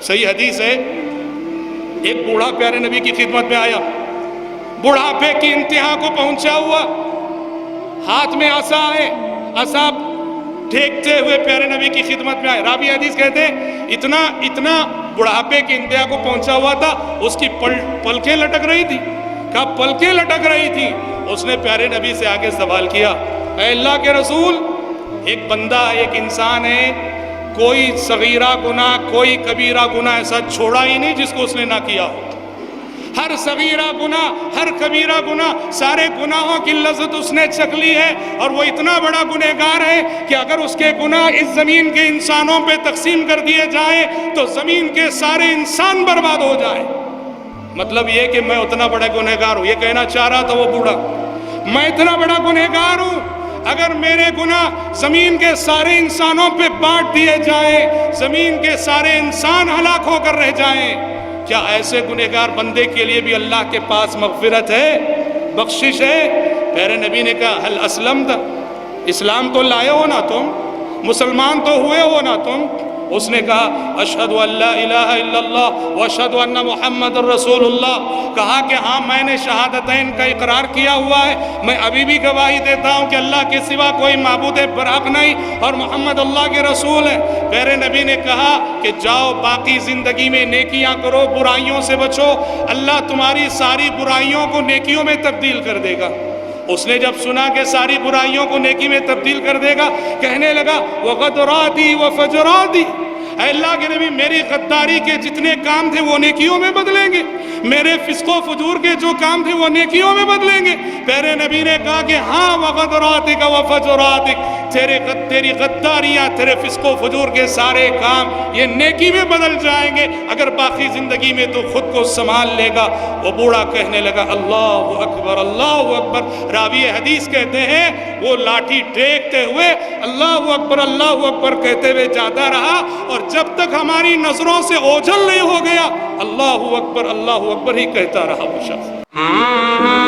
صحیح حدیث ہے، ایک بوڑھا پیارے نبی کی خدمت میں آیا، بڑھاپے کی انتہا کو پہنچا ہوا، ہاتھ میں عصا ہے، عصا ٹھیکتے ہوئے پیارے نبی کی خدمت میں آئے۔ راوی حدیث کہتے ہیں اتنا بڑھاپے کی انتہا کو پہنچا ہوا تھا، اس کی پلکیں لٹک رہی تھی۔ کہا پلکیں لٹک رہی تھی۔ اس نے پیارے نبی سے آگے سوال کیا، اے اللہ کے رسول، ایک بندہ ایک انسان ہے، کوئی صغیرہ گناہ کوئی کبیرہ گناہ ایسا چھوڑا ہی نہیں جس کو اس نے نہ کیا ہو، ہر صغیرہ گناہ ہر کبیرہ گناہ سارے گناہوں کی لذت اس نے چکھ لی ہے، اور وہ اتنا بڑا گنہگار ہے کہ اگر اس کے گناہ اس زمین کے انسانوں پہ تقسیم کر دیے جائیں تو زمین کے سارے انسان برباد ہو جائیں۔ مطلب یہ کہ میں اتنا بڑا گنہگار ہوں، یہ کہنا چاہ رہا تھا وہ بوڑھا، میں اتنا بڑا گنہگار ہوں، اگر میرے گناہ زمین کے سارے انسانوں پہ بانٹ دیے جائیں، زمین کے سارے انسان ہلاک ہو کر رہ جائیں، کیا ایسے گنہگار بندے کے لیے بھی اللہ کے پاس مغفرت ہے، بخشش ہے؟ پیارے نبی نے کہا حل اسلمت، اسلام تو لائے ہو نا تم، مسلمان تو ہوئے ہو نا تم؟ اس نے کہا اشہد ان لا الہ الا اللہ واشہد ان محمد رسول اللہ، کہا کہ ہاں میں نے شہادتین کا اقرار کیا ہوا ہے، میں ابھی بھی گواہی دیتا ہوں کہ اللہ کے سوا کوئی معبود برحق نہیں اور محمد اللہ کے رسول ہیں۔ پیارے نبی نے کہا کہ جاؤ باقی زندگی میں نیکیاں کرو، برائیوں سے بچو، اللہ تمہاری ساری برائیوں کو نیکیوں میں تبدیل کر دے گا۔ اس نے جب سنا کہ ساری برائیوں کو نیکی میں تبدیل کر دے گا، کہنے لگا وغدراتی وفجراتی، اے اللہ کے نبی میری غداری کے جتنے کام تھے وہ نیکیوں میں بدلیں گے، میرے فسق و فجور کے جو کام تھے وہ نیکیوں میں بدلیں گے۔ پیارے نبی نے کہا کہ ہاں وغدراتک وفجراتک، تیری غداریاں تیرے فسق و فجور کے سارے کام یہ نیکی میں بدل جائیں گے اگر باقی زندگی میں تو خود کو سنبھال لے گا۔ وہ بوڑھا کہنے لگا اللہ اکبر اللہ اکبر۔ راوی حدیث کہتے ہیں وہ لاٹھی ٹیکتے ہوئے اللہ اکبر کہتے ہوئے جاتا رہا، اور جب تک ہماری نظروں سے اوجھل نہیں ہو گیا اللہ اکبر ہی کہتا رہا وہ شخص۔